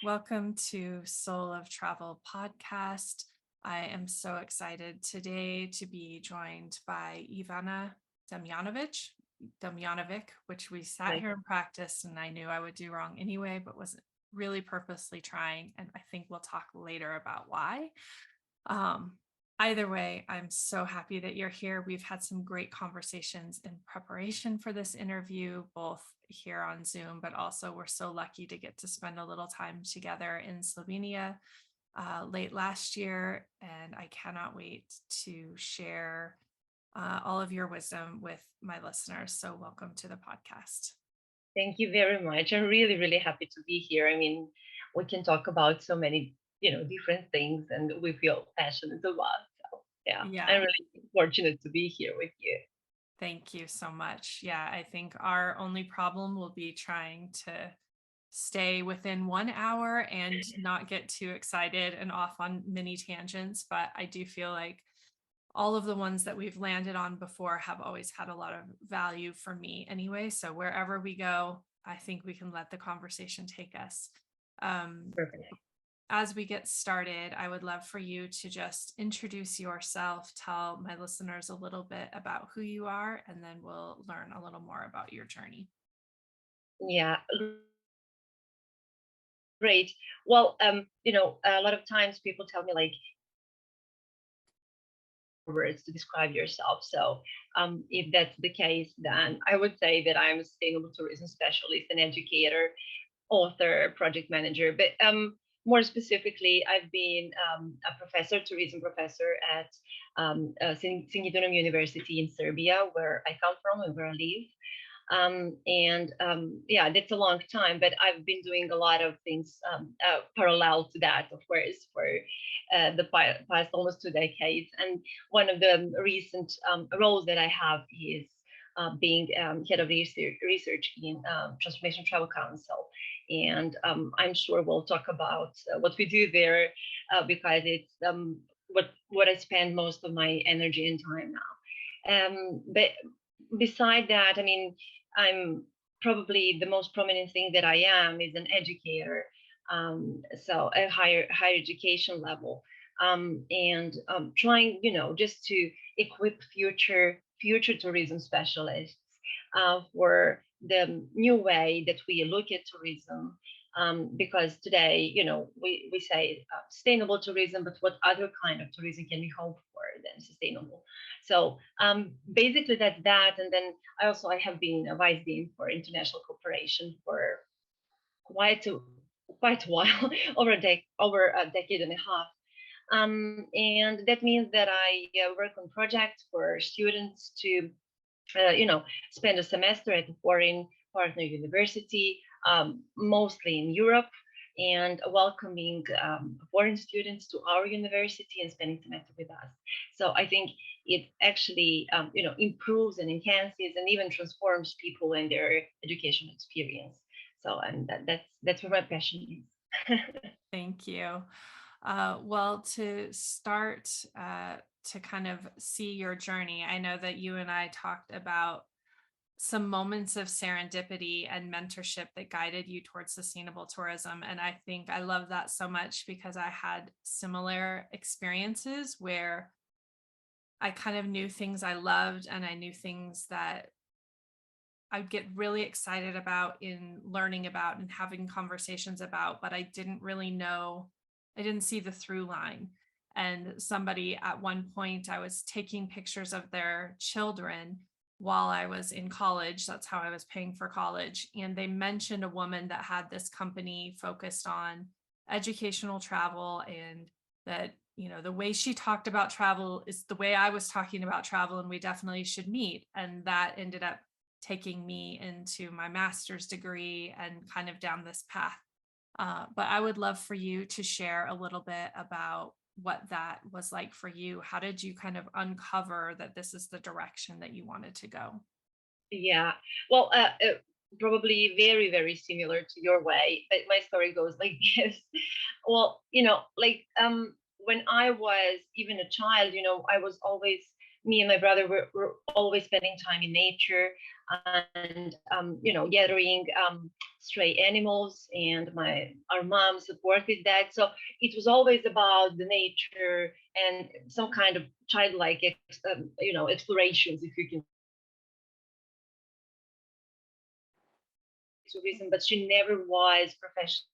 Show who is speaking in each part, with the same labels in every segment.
Speaker 1: Welcome to Soul of Travel podcast. I am so excited today to be joined by Ivana Damjanović, which we sat
Speaker 2: Like,
Speaker 1: here and practiced, and I knew I would do wrong anyway, but wasn't really purposely trying. And I think we'll talk later about why. Um, Either way, I'm so happy that you're here. We've had some great conversations in preparation for this interview, both here on Zoom, but also we're so lucky to get to spend a little time together in Slovenia late last year. And I cannot wait to share all of your wisdom with my listeners. So, welcome to the podcast.
Speaker 2: thank you very much. I'm really, really happy to be here. I mean, we can talk about so many, different things and we feel passionate about. So yeah, I'm
Speaker 1: Yeah.
Speaker 2: really fortunate to be here with you.
Speaker 1: Thank you so much. Yeah, I think our only problem will be trying to stay within 1 hour and not get too excited and off on mini tangents. But I do feel like all of the ones that we've landed on before have always had a lot of value for me anyway. So wherever we go, I think we can let the conversation take us. Um,
Speaker 2: Perfect.
Speaker 1: as we get started, I would love for you to just introduce yourself, tell my listeners a little bit about who you are, and then we'll learn a little more about your journey.
Speaker 2: Yeah, great. Well, a lot of times people tell me like words to describe yourself. So if that's the case, then I would say that I'm a sustainable tourism specialist, an educator, author, project manager. But more specifically, I've been a professor, tourism professor at Singidunum University in Serbia, where I come from and where I live. And yeah, that's a long time, but I've been doing a lot of things parallel to that, of course, for past almost 2 decades. And one of the recent roles that I have is being head of research in Transformational Travel Council. And I'm sure we'll talk about what we do there because it's what I spend most of my energy and time now. But beside that, I mean, I'm probably the most prominent thing that I am is an educator. So a higher education level, and trying, just to equip future tourism specialists for the new way that we look at tourism. Because today, we say sustainable tourism, but what other kind of tourism can we hope for than sustainable? So basically that's that. And then I have been a vice dean for international cooperation for quite a quite a while, over a decade and a half. And that means that I work on projects for students to, spend a semester at a foreign partner university, mostly in Europe, and welcoming foreign students to our university and spending semester with us. So I think it actually, improves and enhances and even transforms people and their educational experience. So, and that's where my passion is.
Speaker 1: Thank you. Well, to start to kind of see your journey, I know that you and I talked about some moments of serendipity and mentorship that guided you towards sustainable tourism. And I think I love that so much because I had similar experiences where I kind of knew things I loved and I knew things that I'd get really excited about in learning about and having conversations about, but I didn't really know, I didn't see the through line. And somebody at one point, I was taking pictures of their children while I was in college. That's how I was paying for college. And they mentioned a woman that had this company focused on educational travel and that, the way she talked about travel is the way I was talking about travel, and we definitely should meet. And that ended up taking me into my master's degree and kind of down this path. But I would love for you to share a little bit about what that was like for you. How did you kind of uncover that this is the direction that you wanted to go?
Speaker 2: Yeah. Well, probably very, very similar to your way, but my story goes like this. Well, like when I was even a child, I was always me and my brother were always spending time in nature and gathering stray animals, and our mom supported that. So it was always about the nature and some kind of childlike explorations, if you can tourism, but she never was professional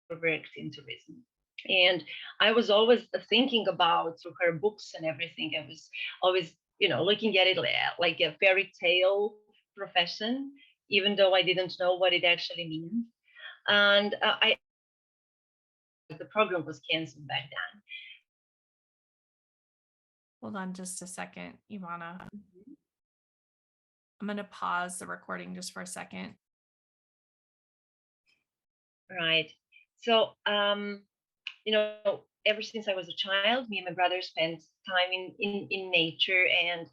Speaker 2: worked in tourism. And I was always thinking about through her books and everything. I was always, looking at it like a fairy tale profession, even though I didn't know what it actually means. And I the program was canceled back
Speaker 1: Hold on just a second, Ivana.
Speaker 2: then.
Speaker 1: I'm going to pause the recording just for a second.
Speaker 2: Right. So, ever since I was a child, me and my brother spent time in nature and,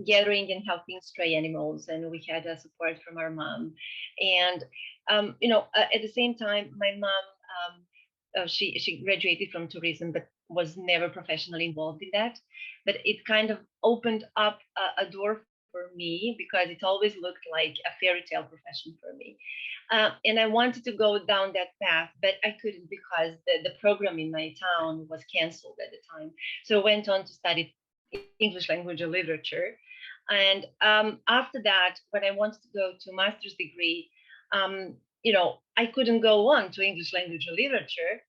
Speaker 2: gathering and helping stray animals. And we had support from our mom. And, at the same time, my mom, she graduated from tourism, but was never professionally involved in that. But it kind of opened up a door for me because it always looked like a fairy tale profession for me. And I wanted to go down that path, but I couldn't because the program in my town was canceled at the time. So I went on to study English language and literature. And after that, when I wanted to go to master's degree, I couldn't go on to English language and literature,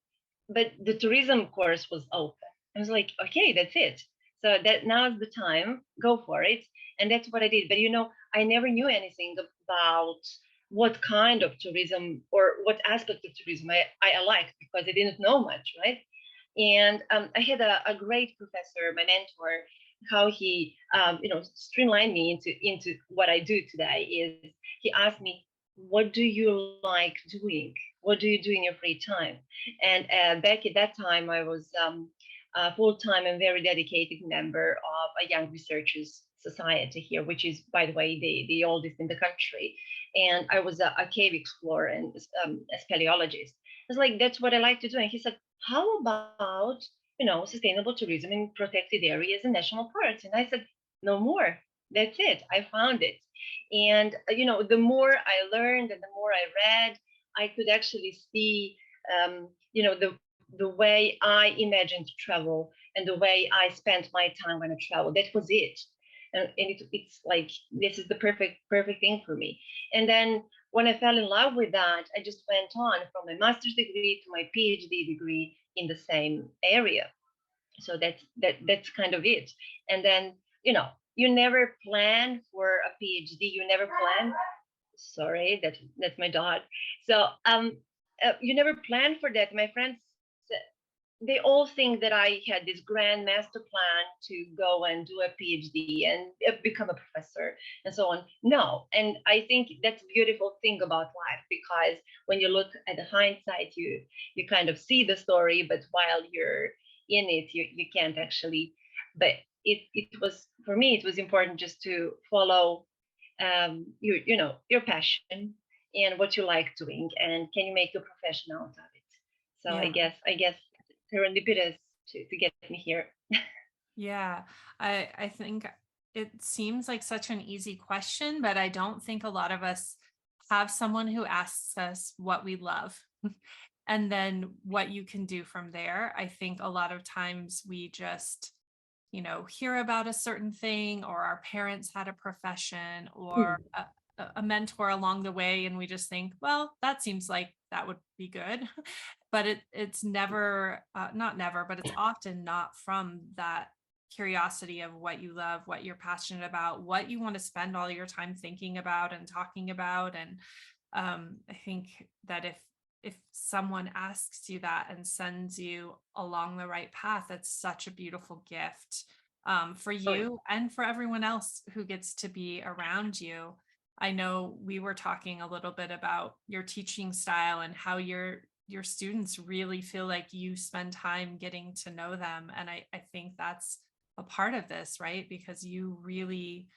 Speaker 2: but the tourism course was open. I was like, okay, that's it. So that now is the time, go for it. And that's what I did. But I never knew anything about what kind of tourism or what aspect of tourism I liked because I didn't know much, right? And I had a great professor, my mentor, how he streamlined me into what I do today is he asked me, what do you like doing? What do you do in your free time? And back at that time, I was a full-time and very dedicated member of a young researchers society here, which is, by the way, the oldest in the country. And I was a cave explorer and a speleologist. I was like, that's what I like to do. And he said, how about, sustainable tourism in protected areas and national parks? And I said, no more. That's it. I found it. And, the more I learned and the more I read, I could actually see, the way I imagined travel and the way I spent my time when I traveled. That was it. And it's like, this is the perfect thing for me. And then when I fell in love with that, I just went on from my master's degree to my PhD degree in the same area. So that's kind of it. And then, you never plan for a PhD. You never plan. Sorry, that's my dog. So you never plan for that. My friends, they all think that I had this grand master plan to go and do a PhD and become a professor and so on. No, and I think that's a beautiful thing about life because when you look at the hindsight, you kind of see the story, but while you're in it, you can't actually. But it was for me, it was important just to follow your passion and what you like doing, and can you make a profession out of it. So
Speaker 1: Yeah.
Speaker 2: I guess serendipitous to get me here.
Speaker 1: Yeah. I think it seems like such an easy question, but I don't think a lot of us have someone who asks us what we love and then what you can do from there. I think a lot of times we just, hear about a certain thing, or our parents had a profession, or
Speaker 2: Mm.
Speaker 1: a mentor along the way, and we just think, well, that seems like that would be good. But it's never, not never, but it's often not from that curiosity of what you love, what you're passionate about, what you want to spend all your time thinking about and talking about. And I think that if someone asks you that and sends you along the right path, that's such a beautiful gift, for
Speaker 2: Oh, yeah.
Speaker 1: you and for everyone else who gets to be around you. I know we were talking a little bit about your teaching style and how your students really feel like you spend time getting to know them. And I think that's a part of this, right? Because you really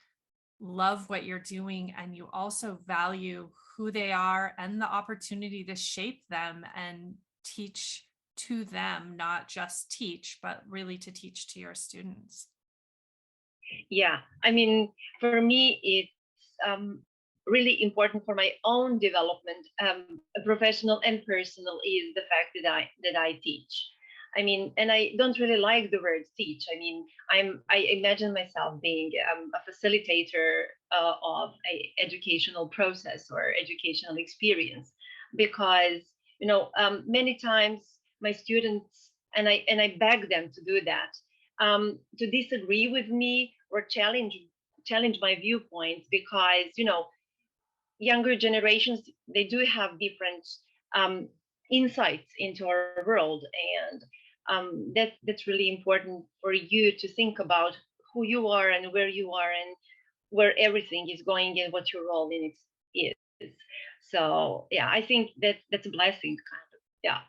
Speaker 1: love what you're doing and you also value who they are and the opportunity to shape them and teach to them, not just teach, but really to teach to your students.
Speaker 2: Yeah, I mean, for me, it's really important for my own development, professional and personal, is the fact that I teach. I mean, and I don't really like the word teach. I mean, I imagine myself being a facilitator of a educational process or educational experience, because many times my students, and I beg them to do that, to disagree with me or challenge my viewpoints, because younger generations, they do have different um, insights into our world, and that's really important for you to think about who you are and where you are and where everything is going and what your role in it is. So yeah, I think that's a blessing, kind of. Yeah.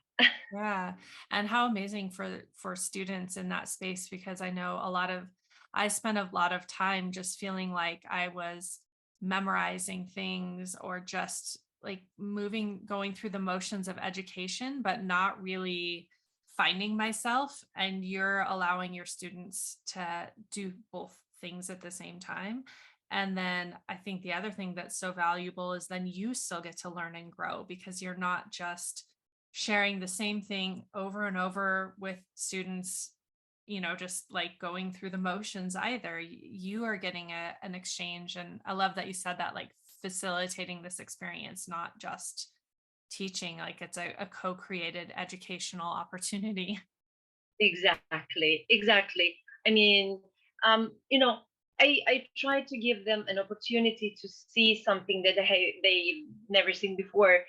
Speaker 1: Yeah. And how amazing for students in that space, because I spent a lot of time just feeling like I was memorizing things or just like going through the motions of education, but not really finding myself. And you're allowing your students to do both things at the same time. And then I think the other thing that's so valuable is then you still get to learn and grow, because you're not just sharing the same thing over and over with students, just like going through the motions either. You are getting an exchange. And I love that you said that, like facilitating this experience, not just teaching, like it's a co-created educational opportunity.
Speaker 2: Exactly, exactly. I mean, um, you know, I try to give them an opportunity to see something that they've never seen before,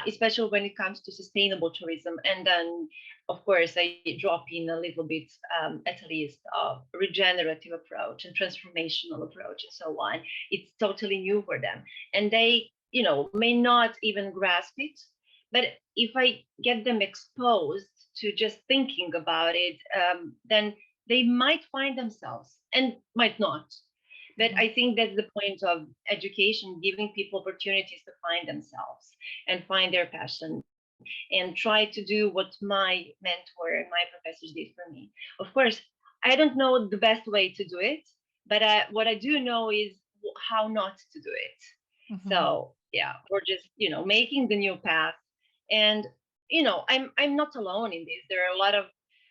Speaker 2: especially when it comes to sustainable tourism. And then, of course, I drop in a little bit, at least, of regenerative approach and transformational approach and so on. It's totally new for them, and they, may not even grasp it. But if I get them exposed to just thinking about it, then they might find themselves and might not. But
Speaker 1: Mhm.
Speaker 2: I think that's the point of education, giving people opportunities to find themselves and find their passion and try to do what my mentor and my professors did for me. Of course, I don't know the best way to do it, but what I do know is how not to do it.
Speaker 1: Mhm.
Speaker 2: So yeah, we're just making the new path, and I'm not alone in this. There are a lot of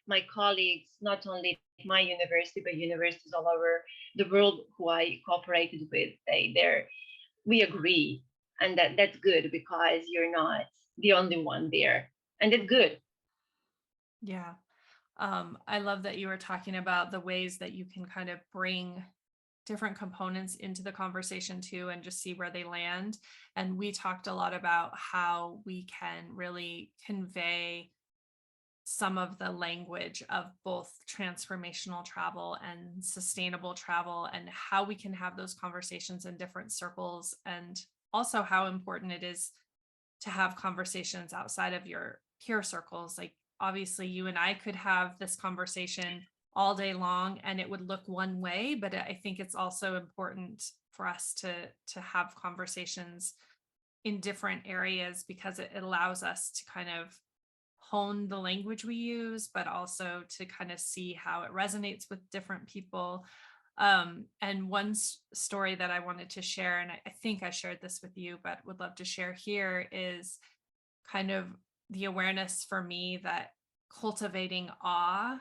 Speaker 2: my colleagues, not only at my university but universities all over the world who I cooperated with. We agree, and that's good, because you're not the only one there, and it's good.
Speaker 1: Yeah. I love that you were talking about the ways that you can kind of bring different components into the conversation too, and just see where they land. And we talked a lot about how we can really convey some of the language of both transformational travel and sustainable travel, and how we can have those conversations in different circles, and also how important it is to have conversations outside of your peer circles. Like, obviously, you and I could have this conversation all day long and it would look one way, but I think it's also important for us to have conversations in different areas, because it allows us to kind of hone the language we use, but also to kind of see how it resonates with different people. And one story that I wanted to share, and I think I shared this with you, but would love to share here, is kind of the awareness for me that cultivating awe,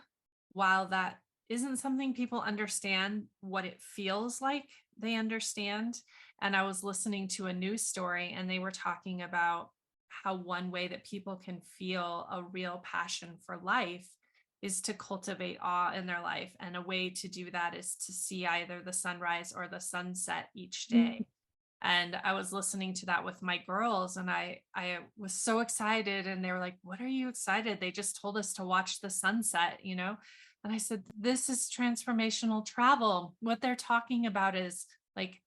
Speaker 1: while that isn't something people understand what it feels like they understand. And I was listening to a news story and they were talking about how one way that people can feel a real passion for life is to cultivate awe in their life. And a way to do that is to see either the sunrise or the sunset each day. And I was listening to that with my girls, and I was so excited, and they were like, "What are you excited? They just told us to watch the sunset." And I said, "This is transformational travel. What they're talking about is like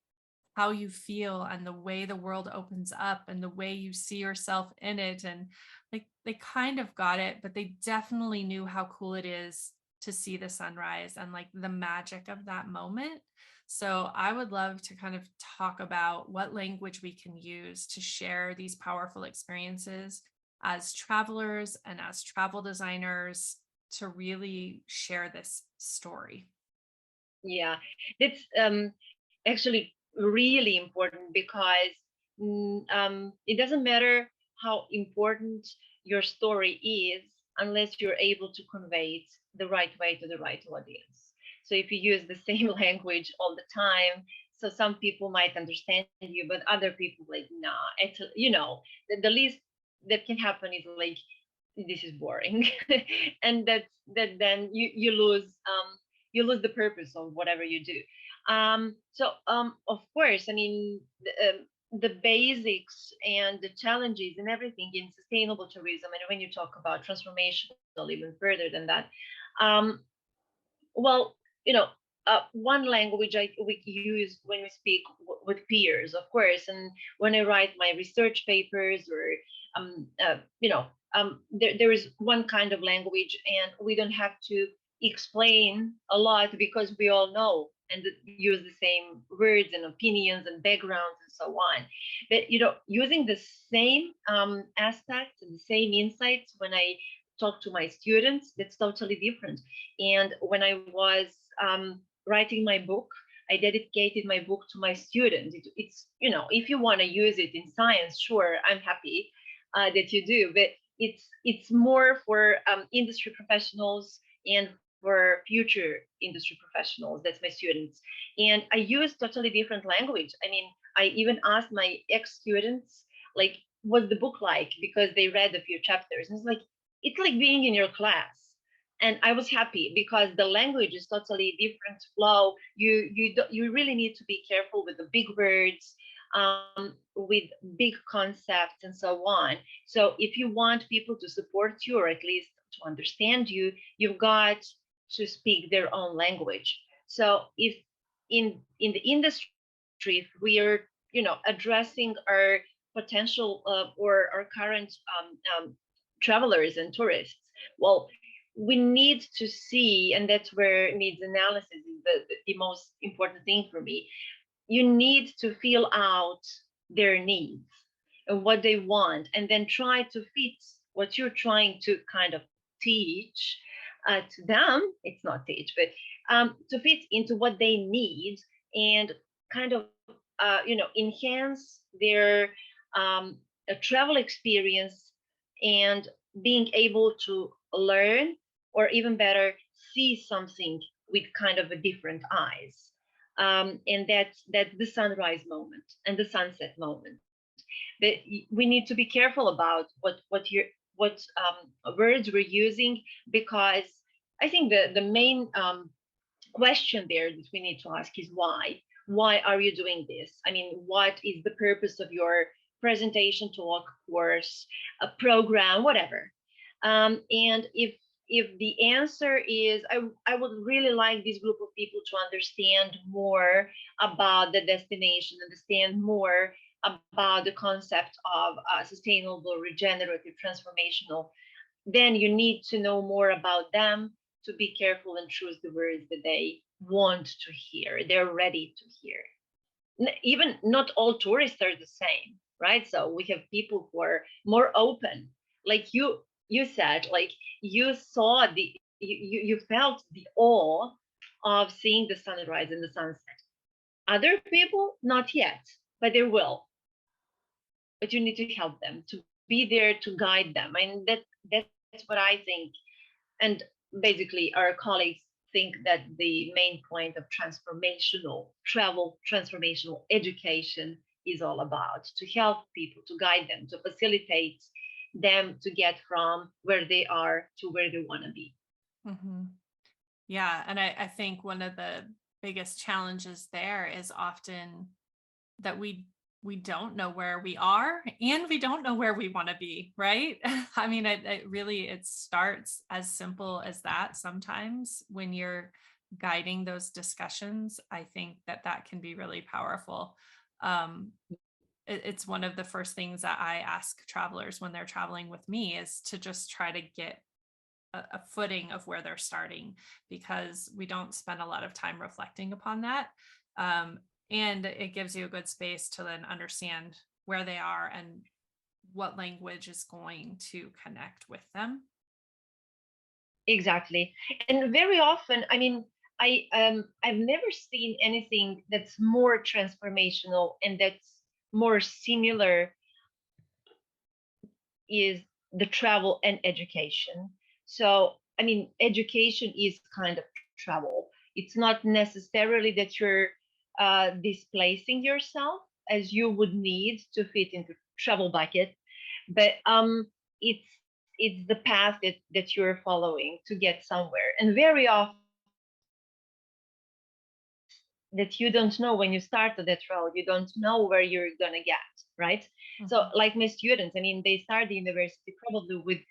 Speaker 1: how you feel and the way the world opens up and the way you see yourself in it." And like they kind of got it, but they definitely knew how cool it is to see the sunrise and like the magic of that moment. So I would love to kind of talk about what language we can use to share these powerful experiences as travelers and as travel designers to really share this story?
Speaker 2: Yeah, that's actually really important because it doesn't matter how important your story is unless you're able to convey it the right way to the right audience. So if you use the same language all the time, so some people might understand you, but other people like, nah, it's, the least that can happen is like, this is boring. And that then you lose the purpose of whatever you do. Of course, I mean, the basics and the challenges and everything in sustainable tourism, and when you talk about transformational, even further than that, um, well, you know, one language we use when we speak with peers, of course, and when I write my research papers or, there is one kind of language, and we don't have to explain a lot because we all know and use the same words and opinions and backgrounds and so on. But using the same aspects and the same insights when I talk to my students, that's totally different. And when I was writing my book, I dedicated my book to my students. It's, if you want to use it in science, sure, I'm happy that you do, but it's more for industry professionals and for future industry professionals. That's my students. And I use totally different language. I mean, I even asked my ex-students, like, what's the book like? Because they read a few chapters. And it's like being in your class, and I was happy because the language is totally different flow. You really need to be careful with the big words, with big concepts and so on. So if you want people to support you, or at least to understand you, you've got to speak their own language. So if in the industry, if we are addressing our potential or our current travelers and tourists, well, we need to see, and that's where needs analysis is the most important thing for me. You need to feel out their needs and what they want, and then try to fit what you're trying to kind of teach to them. It's not teach, but to fit into what they need, and kind of enhance their travel experience, and being able to learn, or even better, see something with kind of a different eyes. And that's the sunrise moment and the sunset moment. But we need to be careful about what words we're using, because I think the main question there that we need to ask is why. Why are you doing this? I mean, what is the purpose of your presentation, talk, course, a program, whatever? And if the answer is, I would really like this group of people to understand more about the destination, understand more about the concept of sustainable, regenerative, transformational, then you need to know more about them to be careful and choose the words that they want to hear, they're ready to hear. Even not all tourists are the same, right? So we have people who are more open, like you said, like you saw you felt the awe of seeing the sunrise and the sunset. Other people, not yet, but they will. But you need to help them, to be there to guide them. And that's what I think. And basically, our colleagues think that the main point of transformational travel, transformational education is all about, to help people, to guide them, to facilitate them to get from where they are to where they want to be.
Speaker 1: Hmm. Yeah. And I think one of the biggest challenges there is often that we don't know where we are and we don't know where we want to be, right? I mean, it really it starts as simple as that. Sometimes when you're guiding those discussions, I think that that can be really powerful. um it's one of the first things that I ask travelers when they're traveling with me, is to just try to get a footing of where they're starting, because we don't spend a lot of time reflecting upon that. Um, and it gives you a good space to then understand where they are and what language is going to connect with them.
Speaker 2: Exactly. And very often, I mean, I've never seen anything that's more transformational and that's more similar is the travel and education. So, I mean, education is kind of travel. It's not necessarily that you're displacing yourself as you would need to fit into travel bucket, but it's it's the path that you're following to get somewhere. And very often that you don't know when you start that road, you don't know where you're gonna get, right? So
Speaker 1: Mhm.
Speaker 2: like my students, I mean, they start the university probably with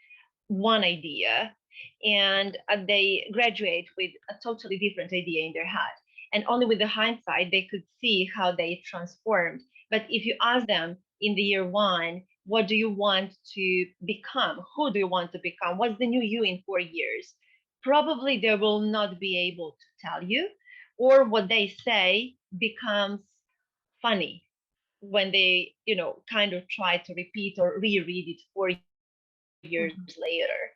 Speaker 2: one idea and they graduate with a totally different idea in their head, and only with the hindsight they could see how they transformed. But if you ask them in the year one, what do you want to become, who do you want to become, what's the new you in 4 years, probably they will not be able to tell you, or what they say becomes funny when they, kind of try to repeat or reread it 4 years
Speaker 1: Mhm.
Speaker 2: later.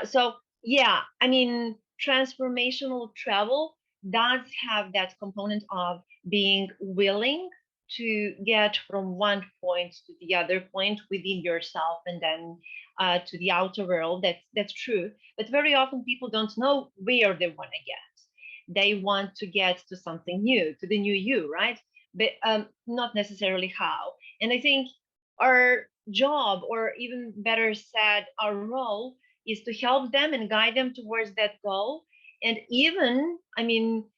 Speaker 2: So yeah, I mean, transformational travel does have that component of being willing to get from one point to the other point within yourself and then to the outer world. That's true. But very often people don't know where they want to get. They want to get to something new, to the new you, right? But not necessarily how. And I think our job, or even better said, our role, is to help them and guide them towards that goal. And even, I mean,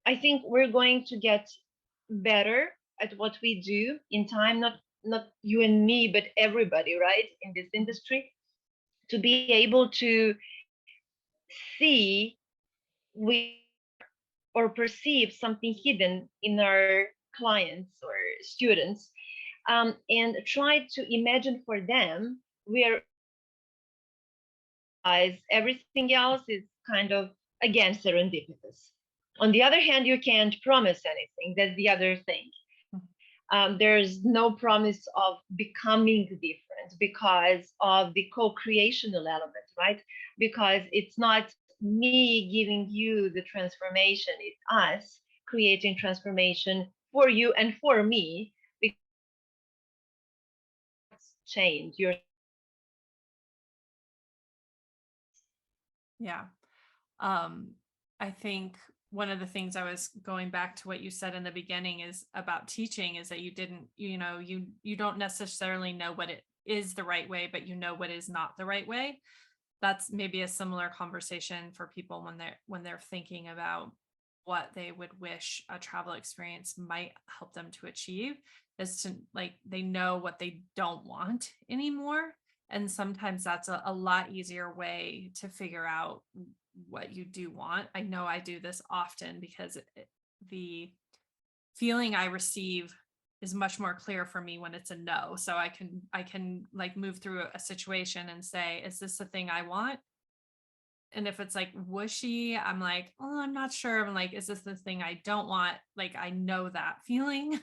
Speaker 2: I think we're going to get better at what we do in time, not you and me, but everybody, right, in this industry, to be able to see we or perceive something hidden in our clients or students, and try to imagine for them where everything else is kind of, again, serendipitous. On the other hand, you can't promise anything. That's the other thing. There's no promise of becoming different because of the co-creational element, right? Because it's not me giving you the transformation, it's us creating transformation for you and for me. Because change your
Speaker 1: Yeah. Um, I think one of the things I was going back to what you said in the beginning is about teaching is that you didn't, you don't necessarily know what it is the right way, but you know what is not the right way. That's maybe a similar conversation for people when they're thinking about what they would wish a travel experience might help them to achieve, is to, like, they know what they don't want anymore. And sometimes that's a lot easier way to figure out what you do want. I know I do this often because the feeling I receive is much more clear for me when it's a no. So I can like move through a situation and say, is this the thing I want? And if it's like whooshy, I'm like, oh, I'm not sure. I'm like, is this the thing I don't want? Like, I know that feeling.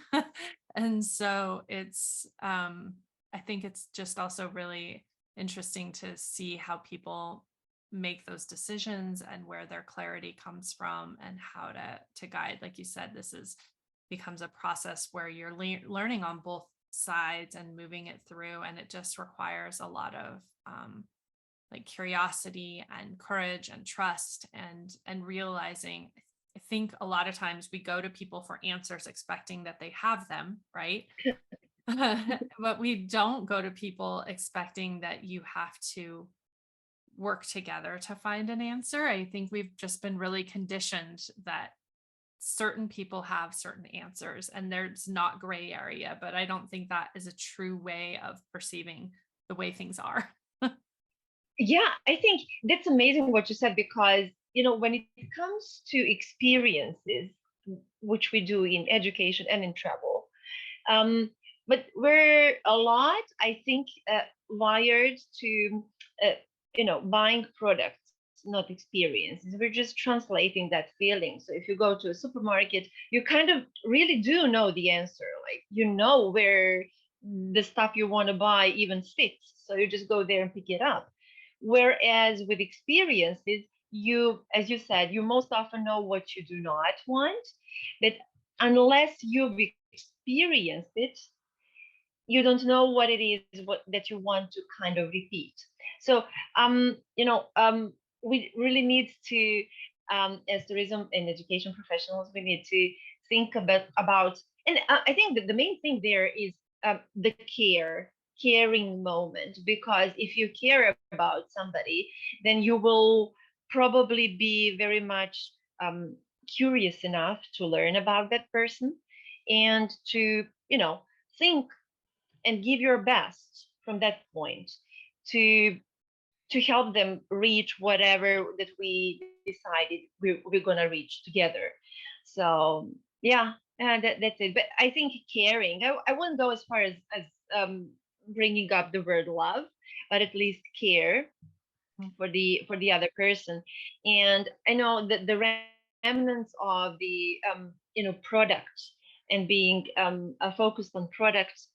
Speaker 1: And so I think it's just also really interesting to see how people make those decisions and where their clarity comes from and how to guide. Like you said, this is becomes a process where you're learning on both sides and moving it through. And it just requires a lot of like curiosity and courage and trust and realizing. I think a lot of times we go to people for answers expecting that they have them, right? But we don't go to people expecting that you have to work together to find an answer. I think we've just been really conditioned that certain people have certain answers and there's not gray area, but I don't think that is a true way of perceiving the way things are.
Speaker 2: Yeah, I think that's amazing what you said, because when it comes to experiences, which we do in education and in travel, um, but we're a lot, I think, wired to buying products, not experiences. We're just translating that feeling. So if you go to a supermarket, you kind of really do know the answer, like where the stuff you want to buy even fits. So you just go there and pick it up. Whereas with experiences, you, as you said, you most often know what you do not want, but unless you've experienced it, you don't know what it is what that you want to kind of repeat. So we really need to, as tourism and education professionals, we need to think about and I think that the main thing there is the caring moment, because if you care about somebody, then you will probably be very much curious enough to learn about that person, and to think and give your best from that point to help them reach whatever that we decided we're going to reach together. So yeah, that's it. But I think caring, I wouldn't go as far as um, bringing up the word love, but at least care
Speaker 1: Mm.
Speaker 2: for the other person. And I know that the remnants of the product, and being focused on products,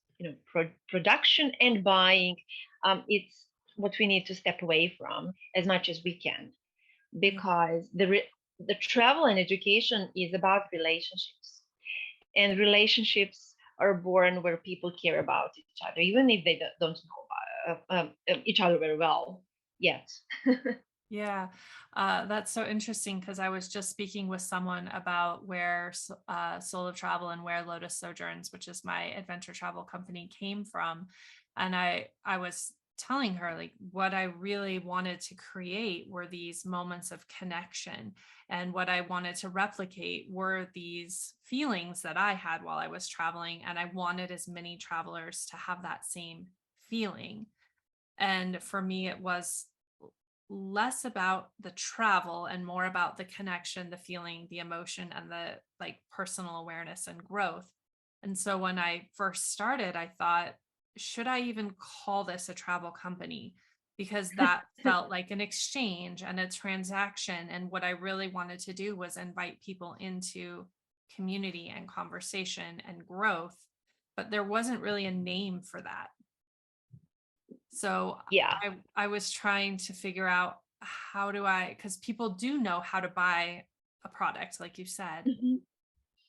Speaker 2: production and buying, it's what we need to step away from as much as we can,
Speaker 1: Yeah.
Speaker 2: because the travel and education is about relationships, and relationships are born where people care about each other, even if they don't know each other very well yet.
Speaker 1: Yeah, that's so interesting because I was just speaking with someone about where Soul of Travel and where Lotus Sojourns, which is my adventure travel company, came from, and I was telling her like what I really wanted to create were these moments of connection, and what I wanted to replicate were these feelings that I had while I was traveling, and I wanted as many travelers to have that same feeling. And for me, it was less about the travel and more about the connection, the feeling, the emotion, and the like personal awareness and growth. And so when I first started, I thought, should I even call this a travel company? Because that felt like an exchange and a transaction. And what I really wanted to do was invite people into community and conversation and growth. But there wasn't really a name for that. So
Speaker 2: Yeah.
Speaker 1: I was trying to figure out how do I, because people do know how to buy a product, like you said.
Speaker 2: Mhm.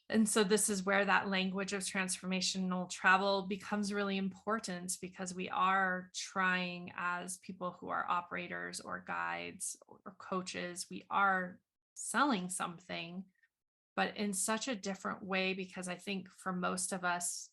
Speaker 1: And so this is where that language of transformational travel becomes really important, because we are trying, as people who are operators or guides or coaches, we are selling something, but in such a different way. Because I think for most of us,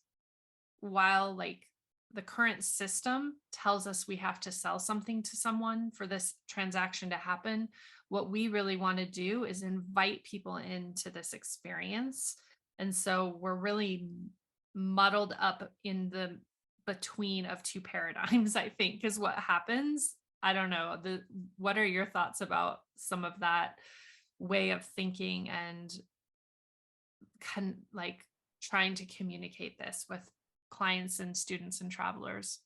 Speaker 1: while like the current system tells us we have to sell something to someone for this transaction to happen, what we really want to do is invite people into this experience. And so we're really muddled up in the between of two paradigms, I think, is what happens. I don't know. What are your thoughts about some of that way of thinking and like trying to communicate this with clients and students and travelers?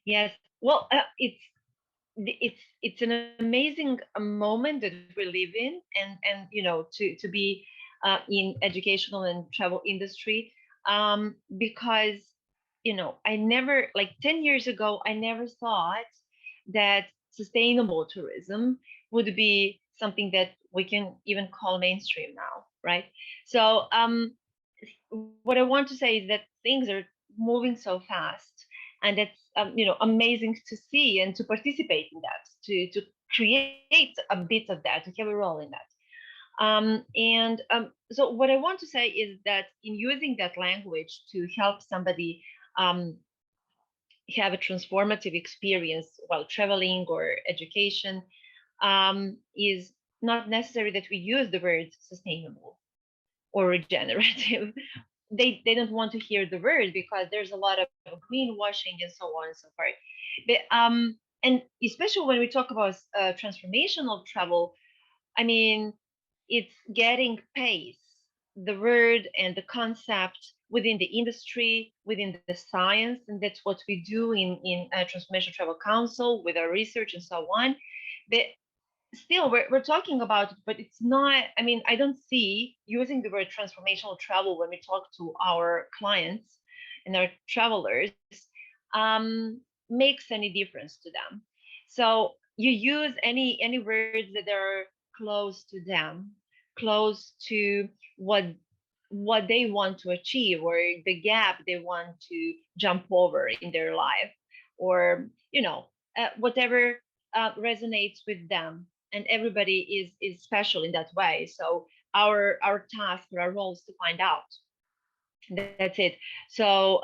Speaker 2: Yes. Well, it's an amazing moment that we live in, and to be in educational and travel industry, because I never, like 10 years ago, I never thought that sustainable tourism would be something that we can even call mainstream now, right? So what I want to say is that things are moving so fast, and it's amazing to see and to participate in that, to create a bit of that, to have a role in that. So what I want to say is that in using that language to help somebody um, have a transformative experience while traveling or education, is not necessary that we use the word sustainable or regenerative. They don't want to hear the word because there's a lot of greenwashing and so on and so forth. And especially when we talk about transformational travel, I mean, it's getting pace, the word and the concept within the industry, within the science, and that's what we do in Transformational Travel Council with our research and so on. But still we're talking about it, but it's not, I mean, I don't see using the word transformational travel when we talk to our clients and our travelers makes any difference to them. So you use any words that are close to them, close to what what they want to achieve, or the gap they want to jump over in their life, or whatever resonates with them. And everybody is special in that way. So our task or our role is to find out. That's it. So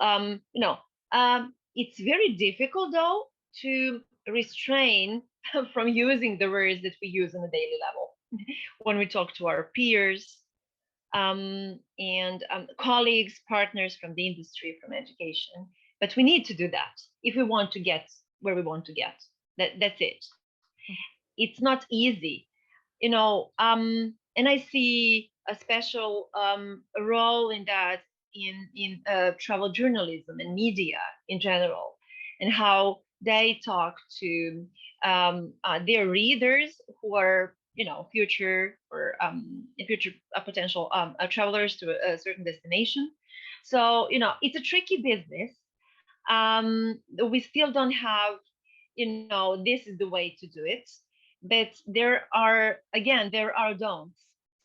Speaker 2: it's very difficult though to restrain from using the words that we use on a daily level when we talk to our peers, and colleagues, partners from the industry, from education. But we need to do that if we want to get where we want to get. That's it. It's not easy, and I see a special role in that in travel journalism and media in general, and how they talk to their readers who are future or future potential travelers to a certain destination. So it's a tricky business. We still don't have this is the way to do it, but there are don'ts.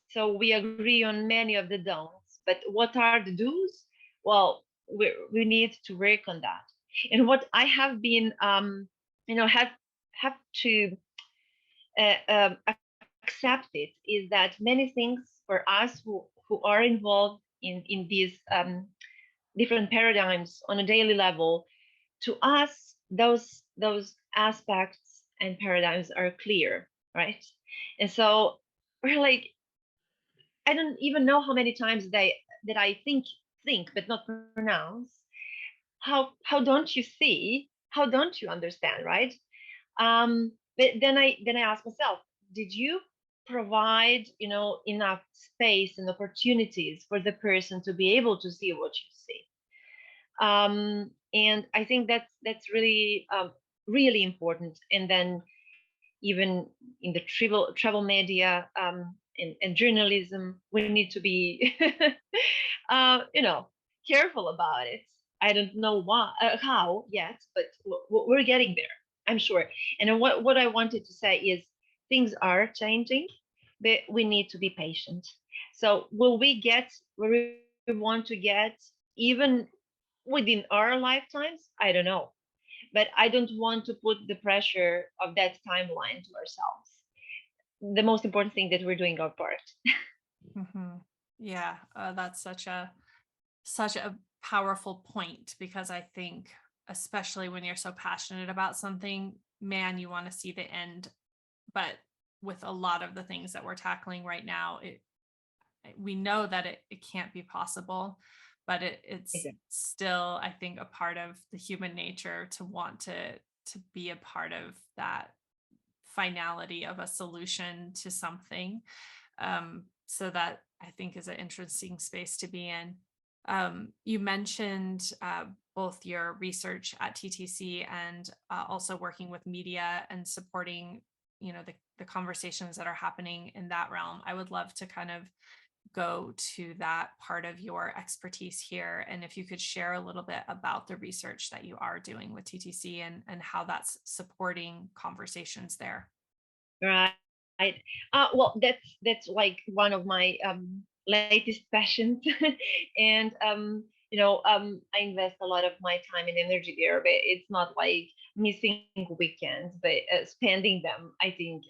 Speaker 2: So we agree on many of the don'ts, but what are the do's? Well, we need to work on that. And what I have been have to accept it is that many things for us who are involved in these different paradigms on a daily level, to us those aspects and paradigms are clear, right? And so we're like, I don't even know how many times that I think but not pronounce. How don't you see? How don't you understand, right? But then I ask myself, did you provide enough space and opportunities for the person to be able to see what you see? And I think that's really really important. And then even in the travel media and journalism, we need to be careful about it. I don't know why how yet, but we're getting there, I'm sure. And what I wanted to say is things are changing, but we need to be patient. So will we get where we want to get even within our lifetimes? I don't know, but I don't want to put the pressure of that timeline to ourselves. The most important thing that we're doing our part.
Speaker 1: Hmm. Yeah, that's such a powerful point, because I think, especially when you're so passionate about something, man, you want to see the end. But with a lot of the things that we're tackling right now, we know that it can't be possible, but it's
Speaker 2: Exactly.
Speaker 1: still, I think, a part of the human nature to want to be a part of that finality of a solution to something. So that, I think, is an interesting space to be in. You mentioned both your research at TTC and also working with media and supporting, the conversations that are happening in that realm. I would love to kind of go to that part of your expertise here, and if you could share a little bit about the research that you are doing with TTC and how that's supporting conversations there.
Speaker 2: Right. Well, that's like one of my latest passions, and I invest a lot of my time and energy there. But it's not like missing weekends, but spending them, I think,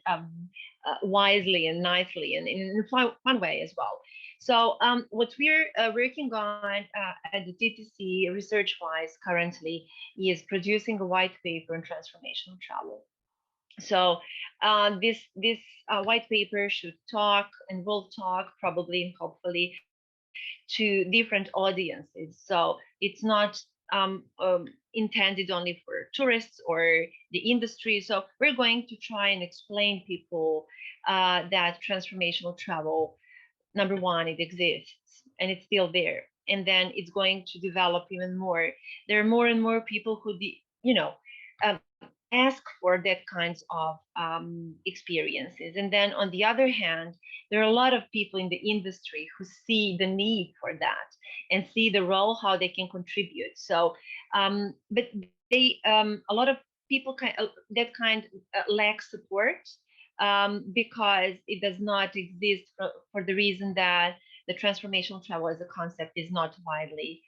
Speaker 2: wisely and nicely, and in a fun way as well. So what we're working on at the TTC research-wise currently is producing a white paper on transformational travel. So this white paper should talk and will talk probably and hopefully to different audiences. So it's not intended only for tourists or the industry. So we're going to try and explain people that transformational travel, number one, it exists and it's still there. And then it's going to develop even more. There are more and more people who, um, ask for that kinds of experiences. And then on the other hand, there are a lot of people in the industry who see the need for that. and see the role, how they can contribute. So, but they, a lot of people lack support, because it does not exist for the reason that the transformational travel as a concept is not widely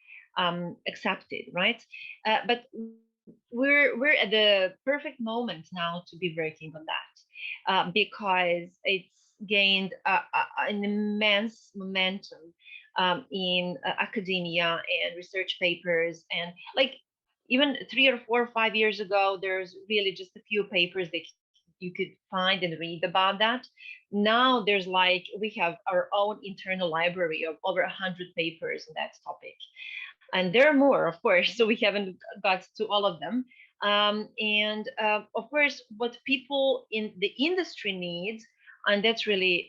Speaker 2: accepted, right? But we're at the perfect moment now to be working on that, because it's gained an immense momentum in academia and research papers, and like even 3 or 4 or 5 years ago, there's really just a few papers that you could find and read about that. Now there's like we have our own internal library of over 100 papers on that topic, and there are more, of course, so we haven't got to all of them. And of course, what people in the industry need, and that's really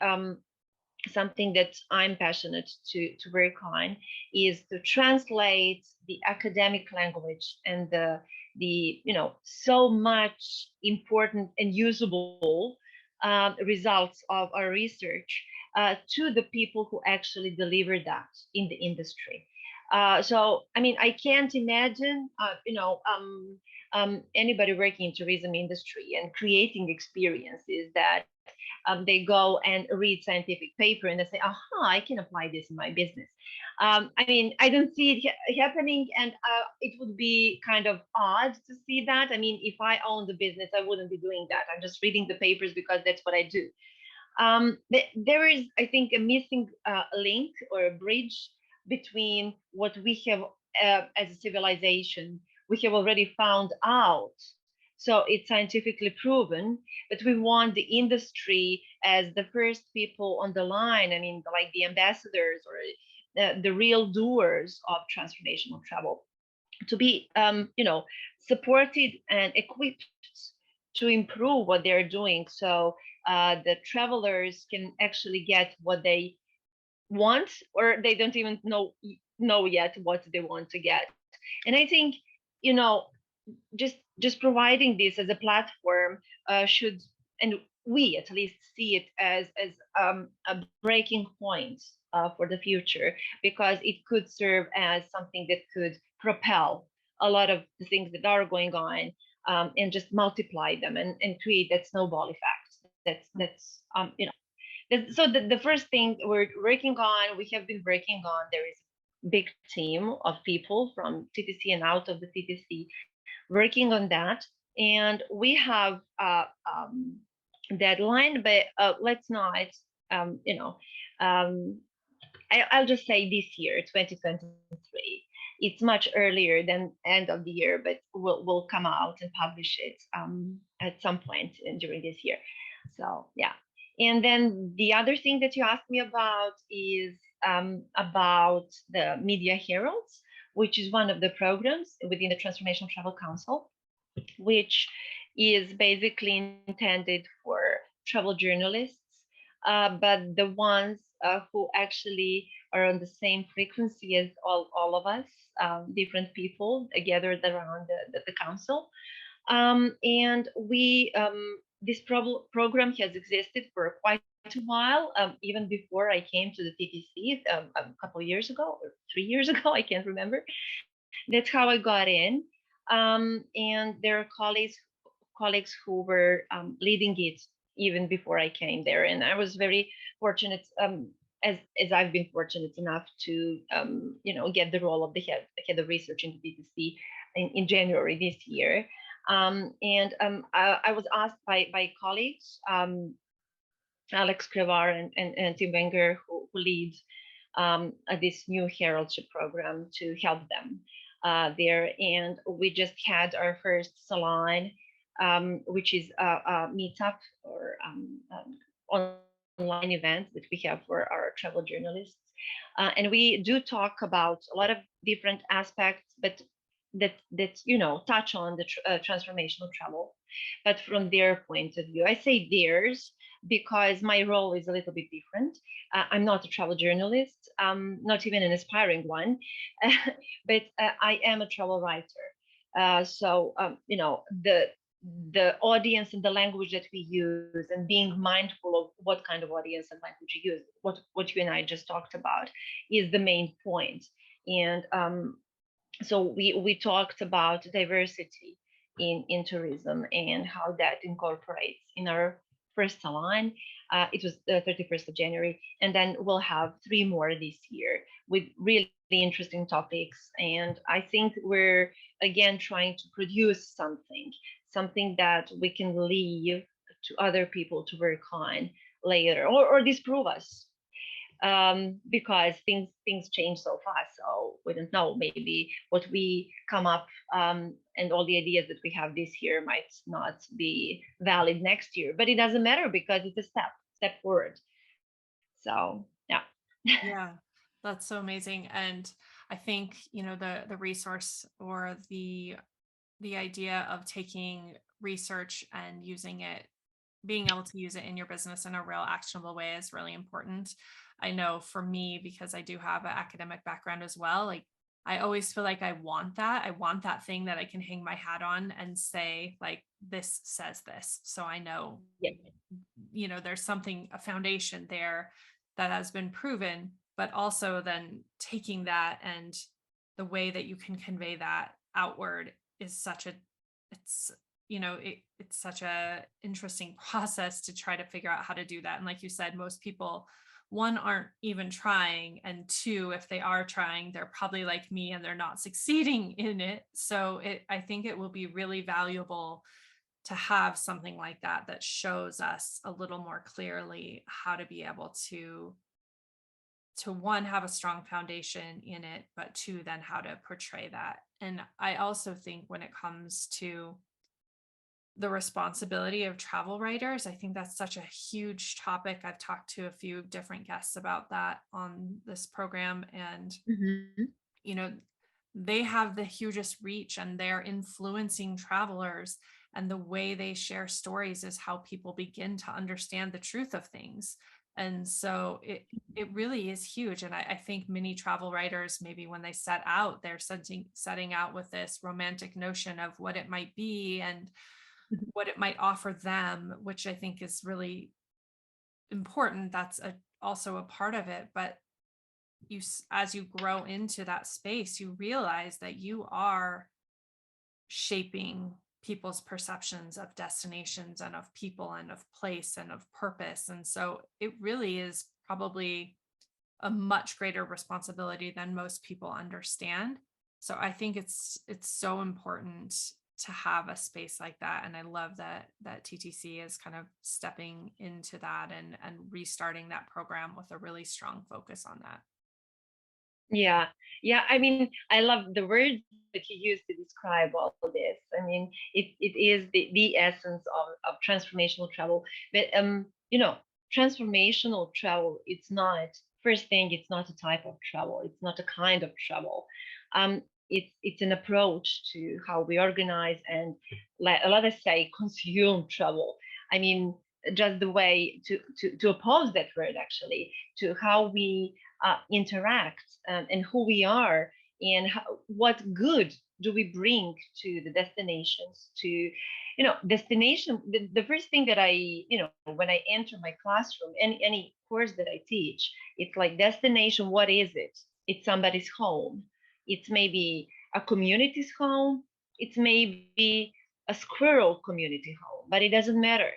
Speaker 2: something that I'm passionate to work on, is to translate the academic language and the so much important and usable results of our research to the people who actually deliver that in the industry. So I mean, I can't imagine anybody working in tourism industry and creating experiences that they go and read scientific paper and they say, aha, I can apply this in my business. I mean, I don't see it happening, and it would be kind of odd to see that. I mean, if I owned the business, I wouldn't be doing that. I'm just reading the papers because that's what I do. There is, I think, a missing link or a bridge between what we have as a civilization, we have already found out. So it's scientifically proven, but we want the industry as the first people on the line. I mean, like the ambassadors or the real doers of transformational travel, to be, supported and equipped to improve what they're doing. So the travelers can actually get what they want, or they don't even know yet what they want to get. And I think, you know, just providing this as a platform should, and we at least see it as a breaking point for the future, because it could serve as something that could propel a lot of the things that are going on, and just multiply them and create that snowball effect. That's so the first thing we're working on, we have been working on, there is a big team of people from TTC and out of the TTC working on that. And we have a deadline, but let's not, I'll just say this year, 2023. It's much earlier than end of the year, but we'll come out and publish it at some point during this year. So yeah. And then the other thing that you asked me about is about the Media Heralds, which is one of the programs within the Transformational Travel Council, which is basically intended for travel journalists, but the ones who actually are on the same frequency as all of us, different people gathered around the council. And we this program has existed for quite a while, even before I came to the TTC a couple of years ago or 3 years ago, I can't remember. That's how I got in. And there are colleagues who were leading it even before I came there, and I was very fortunate, as I've been fortunate enough to get the role of the head of research in the TTC in January this year. And I was asked by colleagues, Alex Krevar and Tim Wenger, who lead this new heraldship program, to help them there. And we just had our first salon, which is a meetup or online event that we have for our travel journalists. And we do talk about a lot of different aspects, but that touch on the transformational travel, but from their point of view. I say theirs because my role is a little bit different. I'm not a travel journalist, not even an aspiring one, but I am a travel writer. So the audience and the language that we use, and being mindful of what kind of audience and language you use, what you and I just talked about, is the main point. And so we talked about diversity in tourism and how that incorporates in our first salon. It was the 31st of January, and then we'll have three more this year with really interesting topics. And I think we're again trying to produce something that we can leave to other people to work on later, or disprove us, because things change so fast. So we don't know. Maybe what we come up, and all the ideas that we have this year might not be valid next year. But it doesn't matter because it's a step forward. So yeah.
Speaker 1: Yeah, that's so amazing. And I think, the resource or the idea of taking research and using it, being able to use it in your business in a real actionable way is really important. I know for me, because I do have an academic background as well, like I always feel like I want that. I want that thing that I can hang my hat on and say, like, this says this. So I know,
Speaker 2: Yeah.
Speaker 1: there's something, a foundation there that has been proven, but also then taking that and the way that you can convey that outward is such a, it's, it's such a interesting process to try to figure out how to do that. And like you said, most people, one, aren't even trying, and two, if they are trying, they're probably like me and they're not succeeding in it. So I think it will be really valuable to have something like that that shows us a little more clearly how to be able to one, have a strong foundation in it, but two, then how to portray that. And I also think when it comes to the responsibility of travel writers, I think that's such a huge topic. I've talked to a few different guests about that on this program, and
Speaker 2: Mhm.
Speaker 1: you know they have the hugest reach and they're influencing travelers, and the way they share stories is how people begin to understand the truth of things. And so it really is huge. And I think many travel writers, maybe when they set out, they're setting out with this romantic notion of what it might be and what it might offer them, which I think is really important. That's also a part of it. But as you grow into that space, you realize that you are shaping people's perceptions of destinations and of people and of place and of purpose. And so it really is probably a much greater responsibility than most people understand. So I think it's so important to have a space like that. And I love that TTC is kind of stepping into that and restarting that program with a really strong focus on that.
Speaker 2: Yeah, yeah. I mean, I love the words that you use to describe all of this. I mean, it is the essence of transformational travel. But transformational travel, it's not, first thing, it's not a type of travel. It's not a kind of travel. It's an approach to how we organize and let us say consume travel. I mean, just the way to oppose that word actually, to how we interact, and who we are, and what good do we bring to the destinations, to destination. The first thing that I, when I enter my classroom, any course that I teach, it's like, destination, what is it? It's somebody's home. It's maybe a community's home. It's maybe a squirrel community home, but it doesn't matter.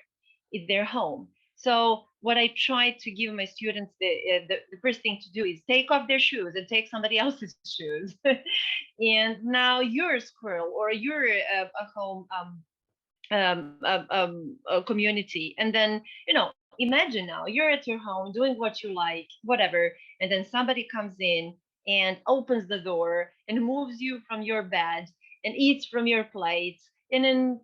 Speaker 2: It's their home. So what I try to give my students, the first thing to do is take off their shoes and take somebody else's shoes. And now you're a squirrel, or you're a home, a community. And then, imagine now you're at your home doing what you like, whatever. And then somebody comes in and opens the door and moves you from your bed and eats from your plate. And then,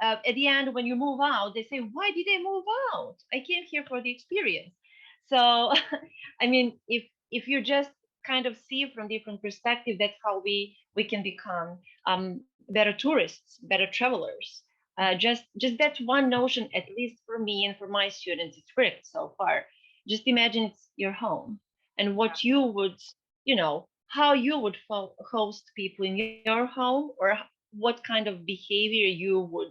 Speaker 2: at the end, when you move out, they say, why did I move out? I came here for the experience. So, I mean, if you just kind of see from different perspective, that's how we can become better tourists, better travelers. Just that one notion, at least for me and for my students, it's worked so far. Just imagine it's your home, and what you would, how you would host people in your home, or what kind of behavior you would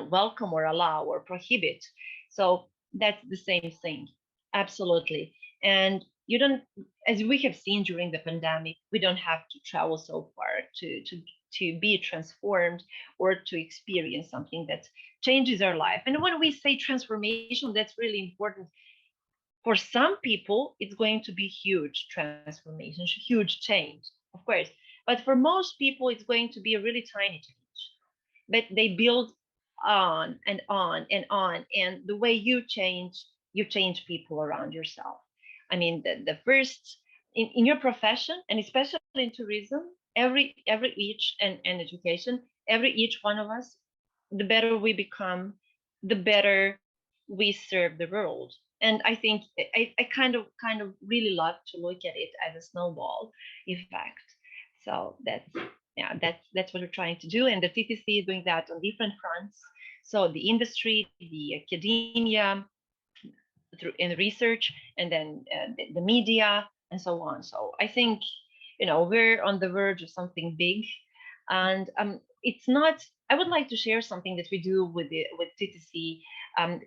Speaker 2: welcome or allow or prohibit. So that's the same thing, absolutely. And you don't, as we have seen during the pandemic, we don't have to travel so far to be transformed or to experience something that changes our life. And when we say transformation, that's really important. For some people, it's going to be huge transformation, huge change, of course. But for most people, it's going to be a really tiny change. But they build on and on and on. And the way you change people around yourself. I mean, the first in your profession, and especially in tourism, every each and education, every each one of us, the better we become, the better we serve the world. And I think I kind of really love to look at it as a snowball effect. So that's what we're trying to do, and the TTC is doing that on different fronts. So the industry, the academia, through in research, and then the media and so on. So I think we're on the verge of something big, and it's not. I would like to share something that we do with TTC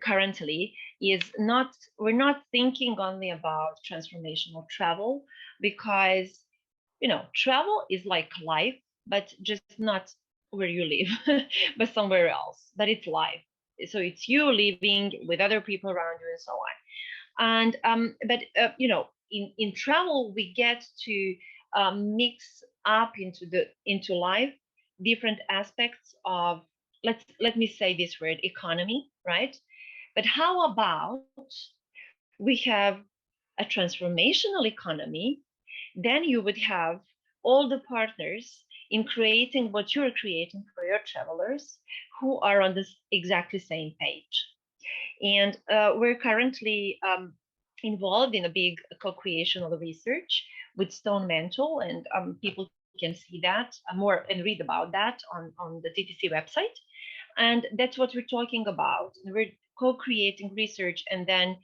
Speaker 2: currently. Is not We're not thinking only about transformational travel, because travel is like life, but just not where you live, but somewhere else. But it's life. So it's you living with other people around you and so on. And but in travel we get to mix up into life different aspects of, let me say this word, economy, right? But how about we have a transformational economy? Then you would have all the partners in creating what you're creating for your travelers who are on this exactly same page. And we're currently involved in a big co-creation of the research with Stone Mantle, and people can see that more and read about that on the TTC website. And that's what we're talking about. We're co-creating research, and then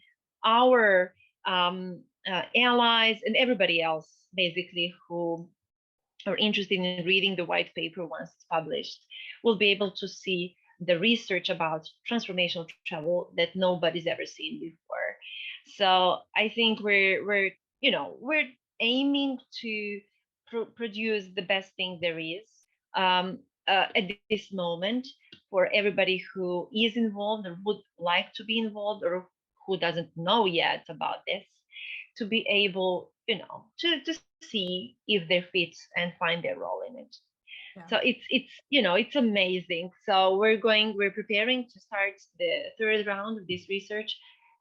Speaker 2: our allies and everybody else, basically, who are interested in reading the white paper once it's published, will be able to see the research about transformational travel that nobody's ever seen before. So I think we're aiming to produce the best thing there is at this moment for everybody who is involved or would like to be involved, or who doesn't know yet about this, to be able, to see if they fit and find their role in it.
Speaker 1: Yeah.
Speaker 2: So it's amazing. So we're preparing to start the third round of this research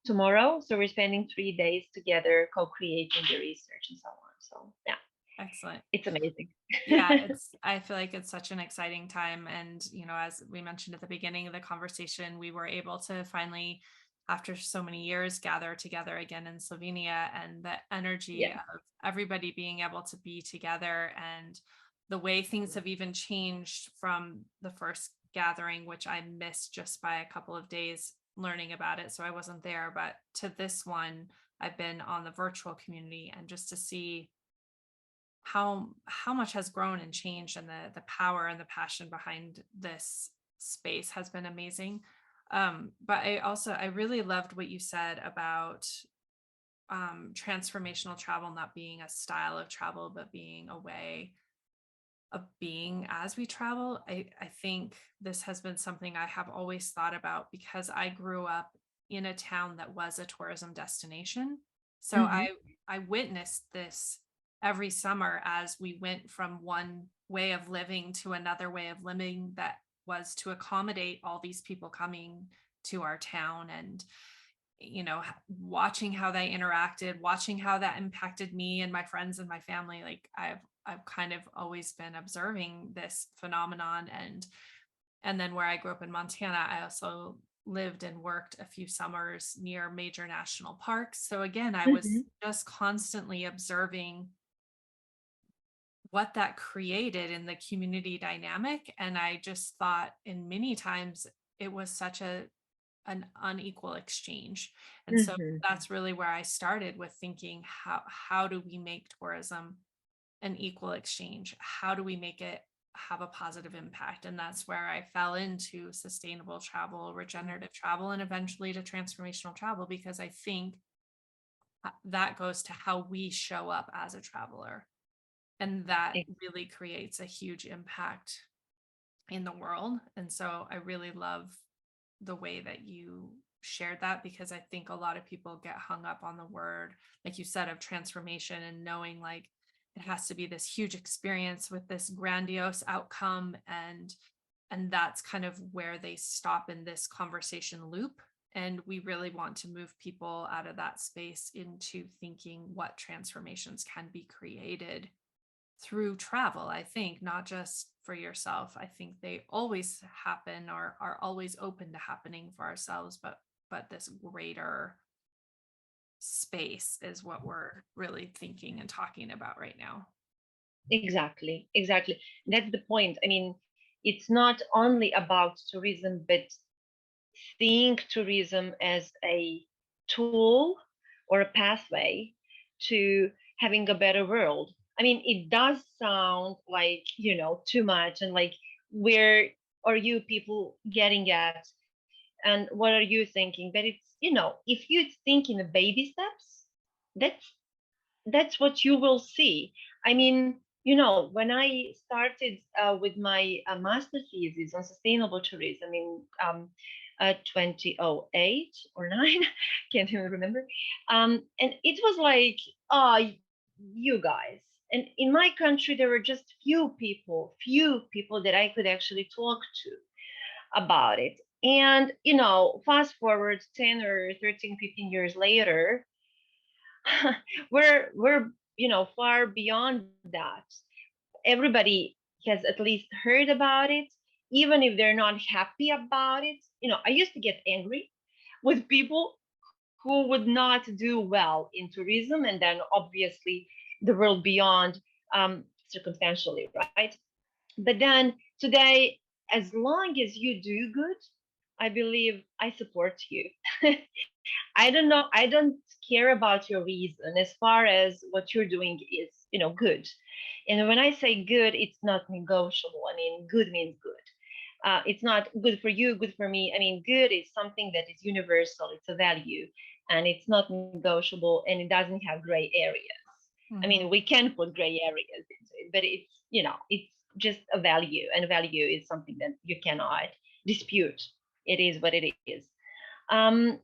Speaker 2: tomorrow. So we're spending 3 days together co-creating the research and so on. So yeah,
Speaker 1: Excellent.
Speaker 2: it's amazing.
Speaker 1: Yeah, I feel like it's such an exciting time. And, as we mentioned at the beginning of the conversation, we were able to finally, after so many years, gather together again in Slovenia, and the energy
Speaker 2: Yeah.
Speaker 1: of everybody being able to be together, and the way things have even changed from the first gathering, which I missed just by a couple of days learning about it. So I wasn't there, but to this one, I've been on the virtual community, and just to see how much has grown and changed, and the power and the passion behind this space has been amazing. But I really loved what you said about transformational travel not being a style of travel, but being a way of being as we travel. I think this has been something I have always thought about, because I grew up in a town that was a tourism destination. So
Speaker 2: Hmm.
Speaker 1: I witnessed this every summer as we went from one way of living to another way of living that was to accommodate all these people coming to our town. And watching how they interacted, watching how that impacted me and my friends and my family. Like I've kind of always been observing this phenomenon. And then where I grew up in Montana, I also lived and worked a few summers near major national parks. So again, I was
Speaker 2: Hmm.
Speaker 1: just constantly observing what that created in the community dynamic. And I just thought, in many times, it was such an unequal exchange. And so
Speaker 2: Hmm.
Speaker 1: that's really where I started with thinking, how do we make tourism an equal exchange? How do we make it have a positive impact? And that's where I fell into sustainable travel, regenerative travel, and eventually to transformational travel, because I think that goes to how we show up as a traveler. And that really creates a huge impact in the world. And so I really love the way that you shared that, because I think a lot of people get hung up on the word, like you said, of transformation, and knowing like it has to be this huge experience with this grandiose outcome, and that's kind of where they stop in this conversation loop. And we really want to move people out of that space into thinking what transformations can be created through travel. I think not just for yourself. I think they always happen, or are always open to happening for ourselves, but this greater space is what we're really thinking and talking about right now.
Speaker 2: Exactly, exactly. That's the point. I mean, it's not only about tourism, but seeing tourism as a tool or a pathway to having a better world. I mean, it does sound like, too much, and like, where are you people getting at? And what are you thinking? But it's, if you think in the baby steps, that's that's what you will see. I mean, when I started with my master thesis on sustainable tourism in 2008 or 9, can't even remember. And it was like, oh, you guys. And in my country, there were just few people that I could actually talk to about it. And, fast forward 10 or 13, 15 years later, we're far beyond that. Everybody has at least heard about it, even if they're not happy about it. I used to get angry with people who would not do well in tourism, and then obviously the world beyond, circumstantially, right? But then today, as long as you do good, I believe I support you. I don't know. I don't care about your reason as far as what you're doing is, good. And when I say good, it's not negotiable. I mean, good means good. It's not good for you, good for me. I mean, good is something that is universal. It's a value, and it's not negotiable, and it doesn't have gray areas. I
Speaker 1: Mhm.
Speaker 2: mean, we can put gray areas into it, but it's just a value, and a value is something that you cannot dispute. It is what it is.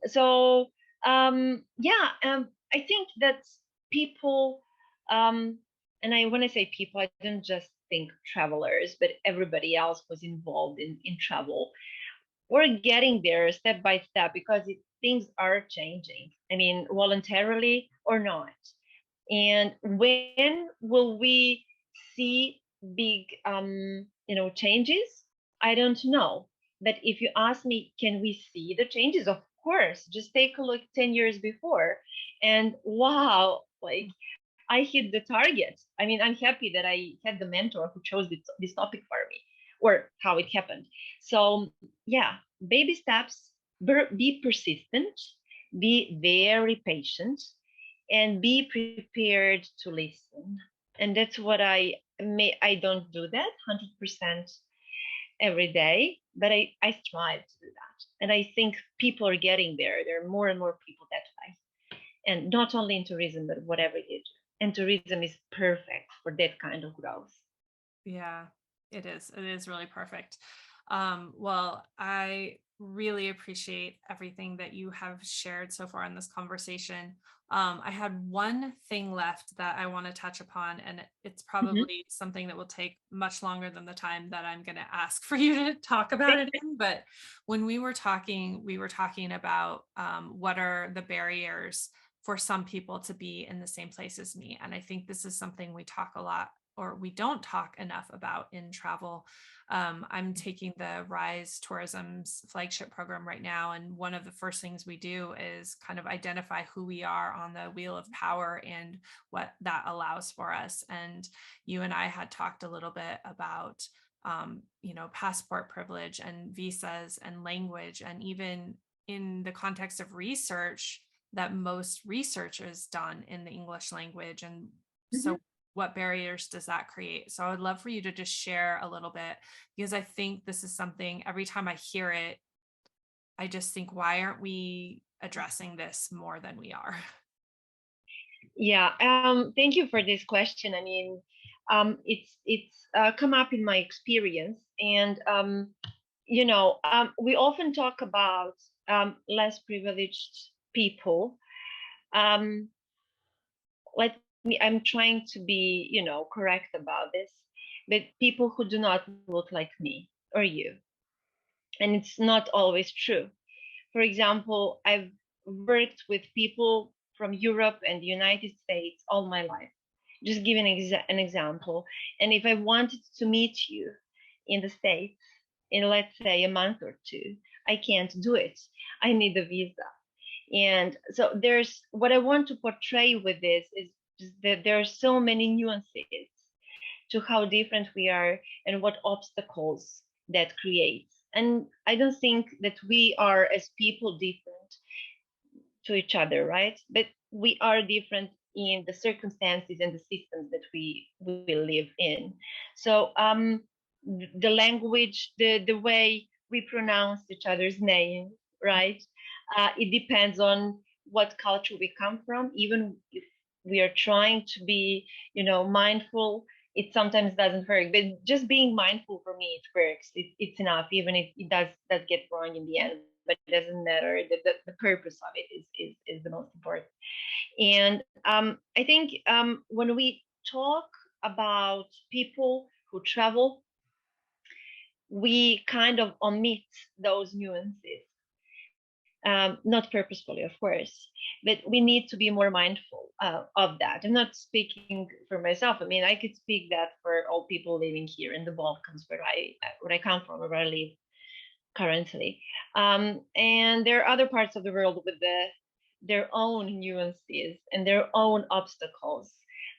Speaker 2: So yeah, I think that people, um, and when I say people, I don't just think travelers, but everybody else was involved in travel. We're getting there step by step because things are changing. I mean, voluntarily or not. And when will we see big, changes? I don't know. But if you ask me, can we see the changes? Of course. Just take a look 10 years before, and wow, like, I hit the target. I mean, I'm happy that I had the mentor who chose this topic for me, or how it happened. So yeah, baby steps. Be persistent. Be very patient, and be prepared to listen. And that's what I don't do that 100% every day, but I strive to do that. And I think people are getting there. There are more and more people that way. And not only in tourism, but whatever you do. And tourism is perfect for that kind of growth.
Speaker 1: Yeah, it is. It is really perfect. Well, I really appreciate everything that you have shared so far in this conversation. I had one thing left that I want to touch upon, and it's
Speaker 2: Mhm.
Speaker 1: probably something that will take much longer than the time that I'm going to ask for you to talk about it in. But when we were talking about what are the barriers for some people to be in the same place as me. And I think this is something we talk a lot, or we don't talk enough about in travel. I'm taking the Rise Tourism's flagship program right now. And one of the first things we do is kind of identify who we are on the wheel of power and what that allows for us. And you and I had talked a little bit about, passport privilege and visas and language, and even in the context of research, that most research is done in the English language. And
Speaker 2: Mhm.
Speaker 1: so what barriers does that create? So I would love for you to just share a little bit, because I think this is something every time I hear it, I just think, why aren't we addressing this more than we are?
Speaker 2: Yeah, thank you for this question. I mean, it's come up in my experience, and we often talk about less privileged people. Um, Let me. I'm trying to be, correct about this, but people who do not look like me or you, and it's not always true. For example, I've worked with people from Europe and the United States all my life. Just give an example. And if I wanted to meet you in the States in, let's say, a month or two, I can't do it. I need a visa. And so there's what I want to portray with this is just that there are so many nuances to how different we are and what obstacles that creates. And I don't think that we are as people different to each other, right? But we are different in the circumstances and the systems that we live in. So the language, the way we pronounce each other's names, right? It depends on what culture we come from. Even if we are trying to be, mindful, it sometimes doesn't work. But just being mindful for me, it works. It's enough, even if it does get wrong in the end. But it doesn't matter. The purpose of it is the most important. And I think when we talk about people who travel, we kind of omit those nuances. Not purposefully, of course, but we need to be more mindful of that. I'm not speaking for myself. I mean, I could speak that for all people living here in the Balkans, where I come from, where I live currently. And there are other parts of the world with their own nuances and their own obstacles,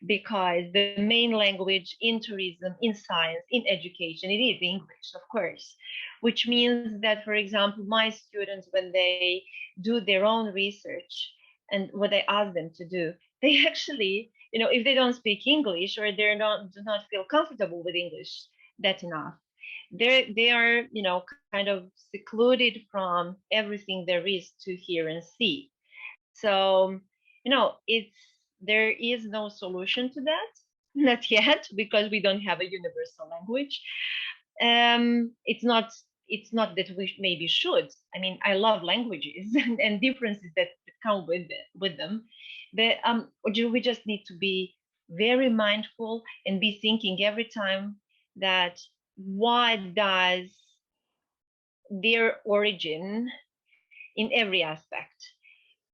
Speaker 2: because the main language in tourism, in science, in education, it is English, of course, which means that, for example, my students, when they do their own research and what I ask them to do, they actually, if they don't speak English or do not feel comfortable with English, that's enough. They are, kind of secluded from everything there is to hear and see. So, it's there is no solution to that, not yet, because we don't have a universal language. It's not that we maybe should. I mean, I love languages and differences that come with them, but we just need to be very mindful and be thinking every time that what does their origin in every aspect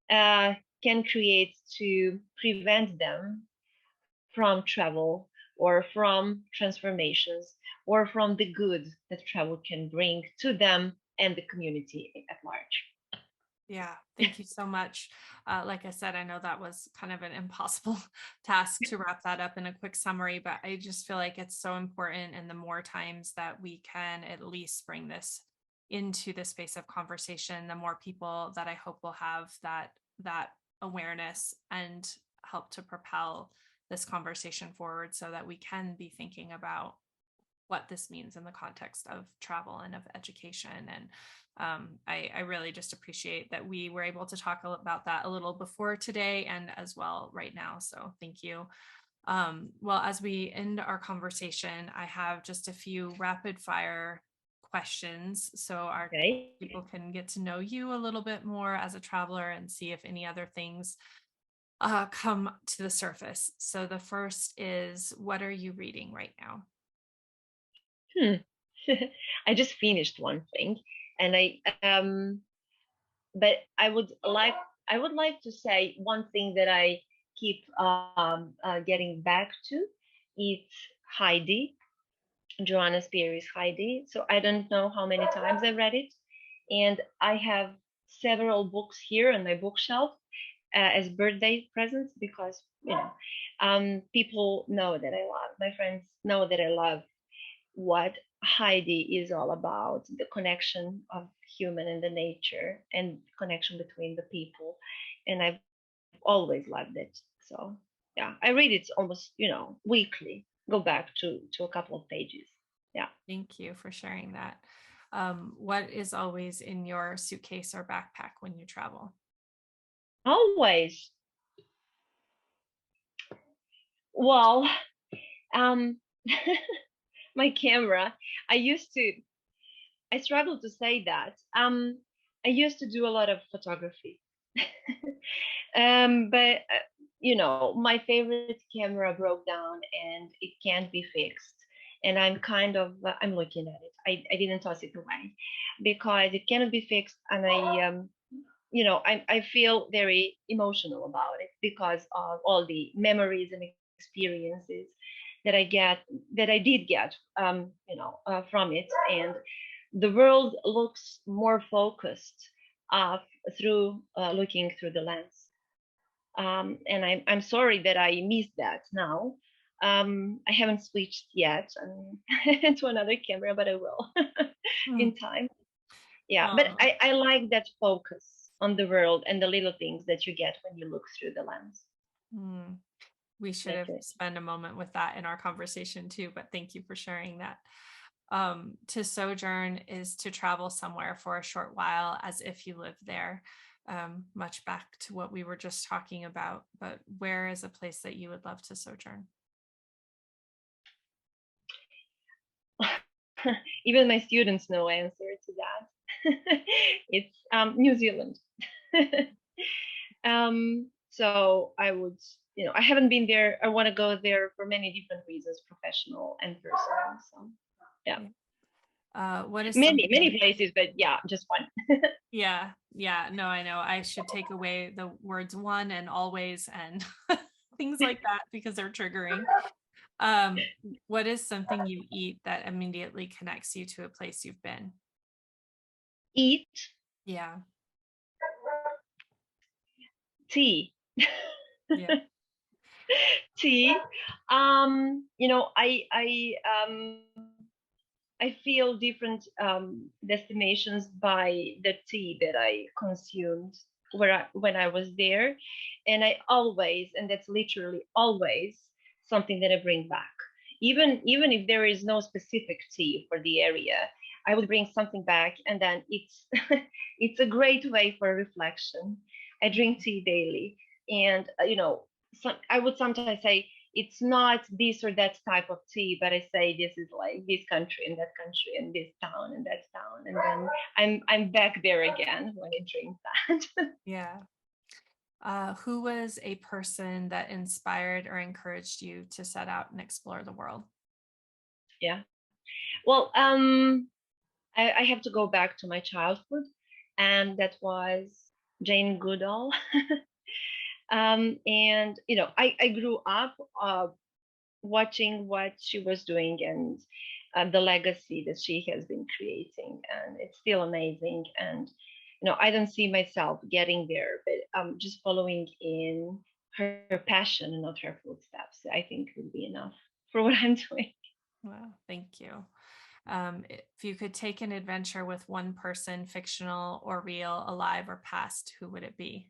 Speaker 2: uh, can create to prevent them from travel or from transformations or from the good that travel can bring to them and the community at large.
Speaker 1: Yeah, thank you so much. Like I said, I know that was kind of an impossible task to wrap that up in a quick summary, but I just feel like it's so important. And the more times that we can at least bring this into the space of conversation, the more people that I hope will have that awareness and help to propel this conversation forward so that we can be thinking about what this means in the context of travel and of education. And I really just appreciate that we were able to talk about that a little before today and as well right now. So thank you. Well, as we end our conversation, I have just a few rapid fire questions so our
Speaker 2: Okay.
Speaker 1: people can get to know you a little bit more as a traveler and see if any other things come to the surface. So the first is, what are you reading right now?
Speaker 2: Hmm. I just finished one thing, and but I would like to say one thing that I keep getting back to. It's Heidi, Joanna Speary's Heidi. So I don't know how many times I've read it, and I have several books here on my bookshelf as birthday presents because people know that I love, my friends know that I love what Heidi is all about, the connection of human and the nature and connection between the people. And I've always loved it. So yeah, I read it almost, weekly. Go back to a couple of pages. Yeah.
Speaker 1: Thank you for sharing that. What is always in your suitcase or backpack when you travel?
Speaker 2: Always Well, um, my camera. I used to. I struggle to say that. I used to do a lot of photography, but my favorite camera broke down and it can't be fixed. And I'm kind of I'm looking at it. I didn't toss it away because it cannot be fixed, and I feel very emotional about it because of all the memories and experiences that I did get, from it. And the world looks more focused uh, through looking through the lens. And I'm sorry that I missed that now. I haven't switched yet to another camera, but I will
Speaker 1: Mm.
Speaker 2: in time. Yeah, but
Speaker 1: Oh,
Speaker 2: I like that focus on the world and the little things that you get when you look through the lens.
Speaker 1: mm. We should
Speaker 2: That's
Speaker 1: have
Speaker 2: it.
Speaker 1: spent a moment with that in our conversation too, but thank you for sharing that. To sojourn is to travel somewhere for a short while as if you live there. Much back to what we were just talking about, but where is a place that you would love to sojourn?
Speaker 2: Even my students know answer to that. It's New Zealand. So I would, I haven't been there. I want to go there for many different reasons, professional and personal. So yeah,
Speaker 1: Yeah. What is
Speaker 2: many
Speaker 1: something?
Speaker 2: places, but yeah, just one.
Speaker 1: Yeah, yeah, no, I know. I should take away the words one and always and things like that because they're triggering. Um, what is something you eat that immediately connects you to a place you've been?
Speaker 2: Eat
Speaker 1: Yeah,
Speaker 2: tea.
Speaker 1: yeah.
Speaker 2: Tea. I feel different destinations by the tea that I consumed when I was there, and I always, and that's literally always something that I bring back. Even if there is no specific tea for the area, I would bring something back, and then it's it's a great way for reflection. I drink tea daily, and I would sometimes say it's not this or that type of tea, but I say this is like this country and that country and this town and that town, and then I'm back there again when I drink that.
Speaker 1: Yeah. Who was a person that inspired or encouraged you to set out and explore the world?
Speaker 2: Yeah. Well, I have to go back to my childhood, and that was Jane Goodall. And I grew up watching what she was doing and the legacy that she has been creating, and it's still amazing. And I don't see myself getting there, but just following in her passion and not her footsteps, I think would be enough for what I'm doing.
Speaker 1: Well, thank you. If you could take an adventure with one person, fictional or real, alive or past, who would it be?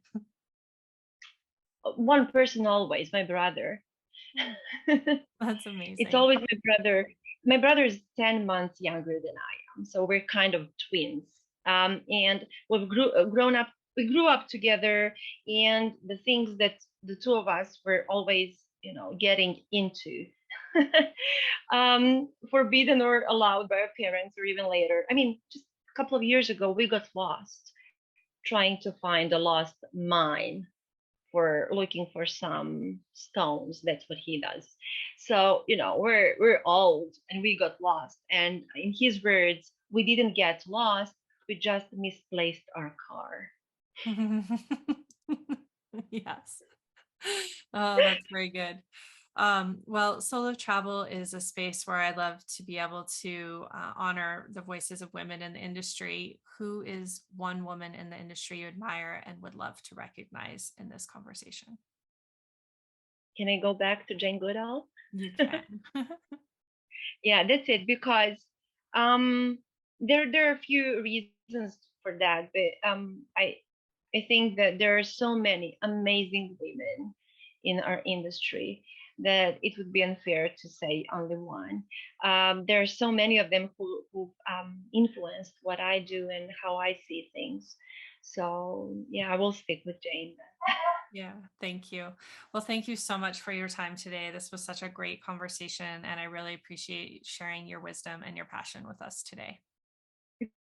Speaker 2: One person always, my brother.
Speaker 1: Oh, that's
Speaker 2: It's
Speaker 1: amazing.
Speaker 2: always my brother. My brother is 10 months younger than I am, so we're kind of twins. And grown up. We grew up together, and the things that the two of us were always, getting into, forbidden or allowed by our parents, or even later. I mean, just a couple of years ago, we got lost trying to find a lost mine for looking for some stones. That's what he does. So we're old and we got lost. And in his words, we didn't get lost. We just misplaced our car.
Speaker 1: Yes. Oh, that's very good. Well, solo travel is a space where I love to be able to honor the voices of women in the industry. Who is one woman in the industry you admire and would love to recognize in this conversation?
Speaker 2: Can I go back to Jane Goodall?
Speaker 1: You can.
Speaker 2: Yeah, that's it. Because um, there are a few reasons for that, but I think that there are so many amazing women in our industry that it would be unfair to say only one. There are so many of them who influenced what I do and how I see things. So yeah, I will stick with Jane.
Speaker 1: Yeah, thank you. Well, thank you so much for your time today. This was such a great conversation, and I really appreciate sharing your wisdom and your passion with us today.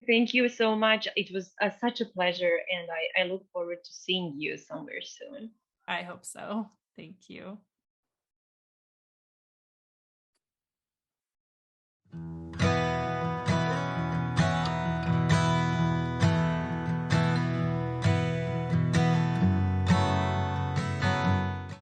Speaker 2: Thank you so much. It was such a pleasure, and I look forward to seeing you somewhere soon.
Speaker 1: I hope so. Thank you.